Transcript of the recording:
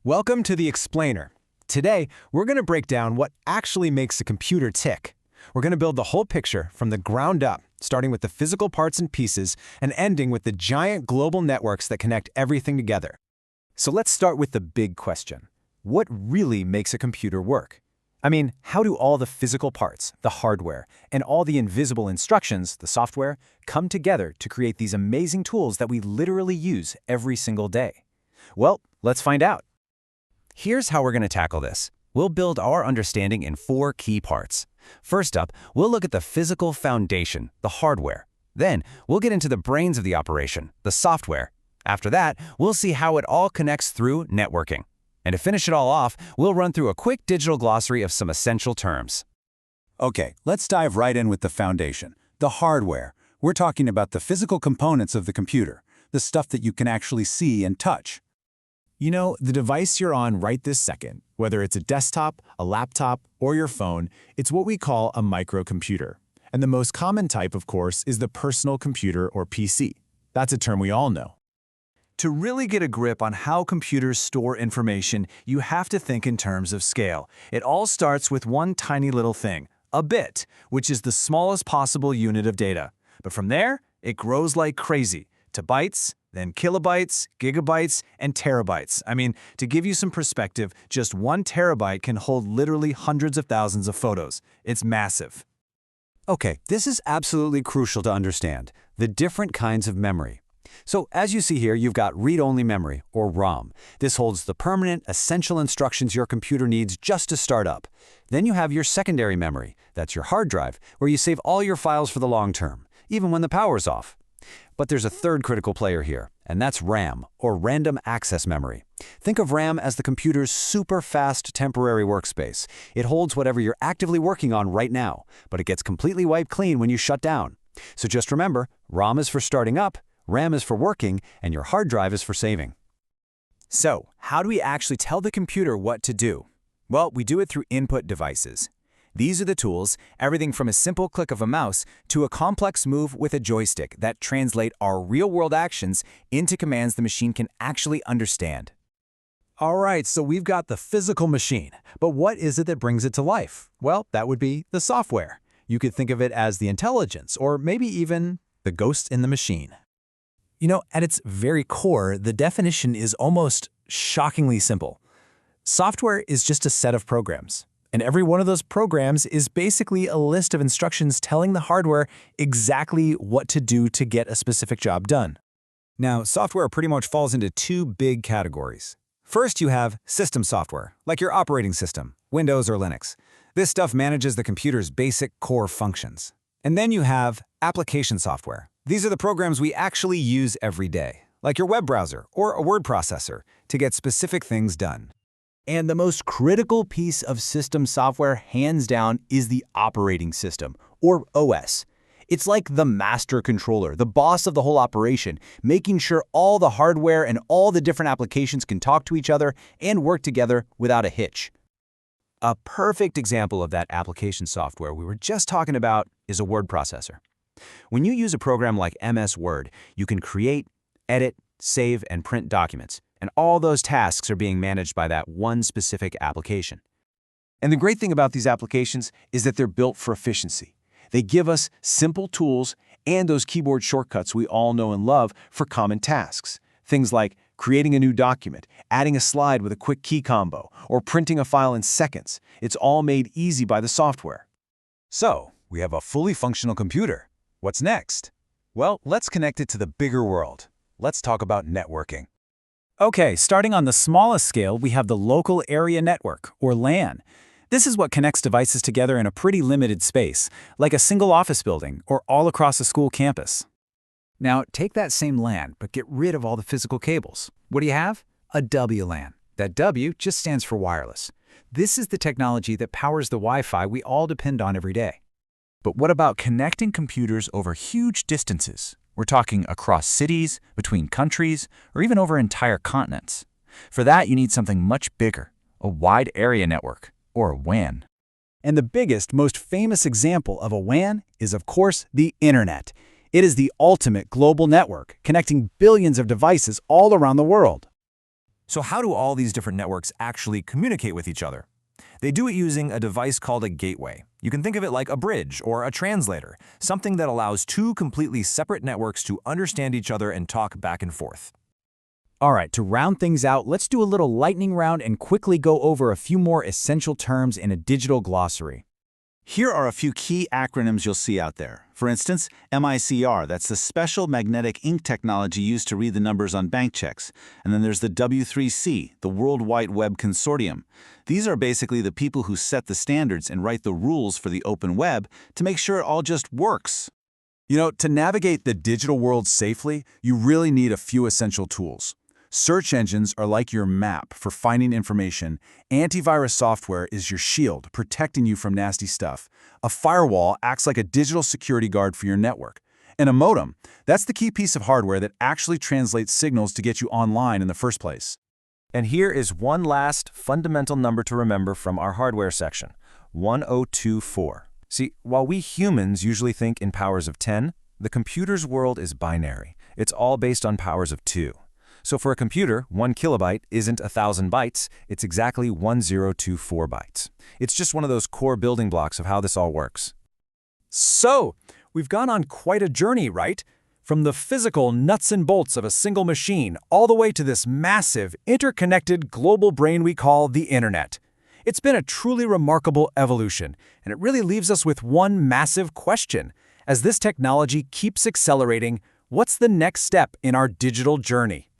Welcome to The Explainer. Today, we're going to break down what actually makes a computer tick. We're going to build the whole picture from the ground up, starting with the physical parts and pieces and ending with the giant global networks that connect everything together. So let's start with the big question. What really makes a computer work? I mean, how do all the physical parts, the hardware, and all the invisible instructions, the software, come together to create these amazing tools that we literally use every single day? Well, let's find out. Here's how we're going to tackle this. We'll build our understanding in 4 key parts. First up, we'll look at the physical foundation, the hardware. Then, we'll get into the brains of the operation, the software. After that, we'll see how it all connects through networking. And to finish it all off, we'll run through a quick digital glossary of some essential terms. Okay, let's dive right in with the foundation, the hardware. We're talking about the physical components of the computer, the stuff that you can actually see and touch. You know, the device you're on right this second, whether it's a desktop, a laptop, or your phone, it's what we call a microcomputer. And the most common type, of course, is the personal computer or PC. That's a term we all know. To really get a grip on how computers store information, you have to think in terms of scale. It all starts with one tiny little thing, a bit, which is the smallest possible unit of data. But from there, it grows like crazy, to bytes, then kilobytes, gigabytes, and terabytes. I mean, to give you some perspective, just 1 terabyte can hold literally hundreds of thousands of photos. It's massive. Okay, this is absolutely crucial to understand, the different kinds of memory. So as you see here, you've got read-only memory, or ROM. This holds the permanent, essential instructions your computer needs just to start up. Then you have your secondary memory. That's your hard drive, where you save all your files for the long term, even when the power's off. But there's a third critical player here, and that's RAM, or random access memory. Think of RAM as the computer's super-fast temporary workspace. It holds whatever you're actively working on right now, but it gets completely wiped clean when you shut down. So just remember, ROM is for starting up, RAM is for working, and your hard drive is for saving. So, how do we actually tell the computer what to do? Well, we do it through input devices. These are the tools, everything from a simple click of a mouse to a complex move with a joystick that translate our real-world actions into commands the machine can actually understand. All right, so we've got the physical machine, but what is it that brings it to life? Well, that would be the software. You could think of it as the intelligence, or maybe even the ghost in the machine. You know, at its very core, the definition is almost shockingly simple. Software is just a set of programs. And every one of those programs is basically a list of instructions telling the hardware exactly what to do to get a specific job done. Now, software pretty much falls into 2 big categories. First, you have system software, like your operating system, Windows or Linux. This stuff manages the computer's basic core functions. And then you have application software. These are the programs we actually use every day, like your web browser or a word processor, to get specific things done. And the most critical piece of system software, hands down, is the operating system, or OS. It's like the master controller, the boss of the whole operation, making sure all the hardware and all the different applications can talk to each other and work together without a hitch. A perfect example of that application software we were just talking about is a word processor. When you use a program like MS Word, you can create, edit, save, and print documents. And all those tasks are being managed by that one specific application. And the great thing about these applications is that they're built for efficiency. They give us simple tools and those keyboard shortcuts we all know and love for common tasks. Things like creating a new document, adding a slide with a quick key combo, or printing a file in seconds. It's all made easy by the software. So, we have a fully functional computer. What's next? Well, let's connect it to the bigger world. Let's talk about networking. Okay, starting on the smallest scale, we have the local area network, or LAN. This is what connects devices together in a pretty limited space, like a single office building or all across a school campus. Now, take that same LAN, but get rid of all the physical cables. What do you have? A WLAN. That W just stands for wireless. This is the technology that powers the Wi-Fi we all depend on every day. But what about connecting computers over huge distances? We're talking across cities, between countries, or even over entire continents. For that, you need something much bigger, a wide area network, or a WAN. And the biggest, most famous example of a WAN is, of course, the Internet. It is the ultimate global network, connecting billions of devices all around the world. So how do all these different networks actually communicate with each other? They do it using a device called a gateway. You can think of it like a bridge or a translator, something that allows two completely separate networks to understand each other and talk back and forth. All right, to round things out, let's do a little lightning round and quickly go over a few more essential terms in a digital glossary. Here are a few key acronyms you'll see out there. For instance, MICR, that's the special magnetic ink technology used to read the numbers on bank checks. And then there's the W3C, the World Wide Web Consortium. These are basically the people who set the standards and write the rules for the open web to make sure it all just works. You know, to navigate the digital world safely, you really need a few essential tools. Search engines are like your map for finding information. Antivirus software is your shield, protecting you from nasty stuff. A firewall acts like a digital security guard for your network. And a modem, that's the key piece of hardware that actually translates signals to get you online in the first place. And here is one last fundamental number to remember from our hardware section, 1024. See, while we humans usually think in powers of 10, the computer's world is binary. It's all based on powers of 2. So for a computer, 1 kilobyte isn't 1,000 bytes, it's exactly 1024 bytes. It's just one of those core building blocks of how this all works. So, we've gone on quite a journey, right? From the physical nuts and bolts of a single machine all the way to this massive, interconnected global brain we call the Internet. It's been a truly remarkable evolution, and it really leaves us with one massive question. As this technology keeps accelerating, what's the next step in our digital journey?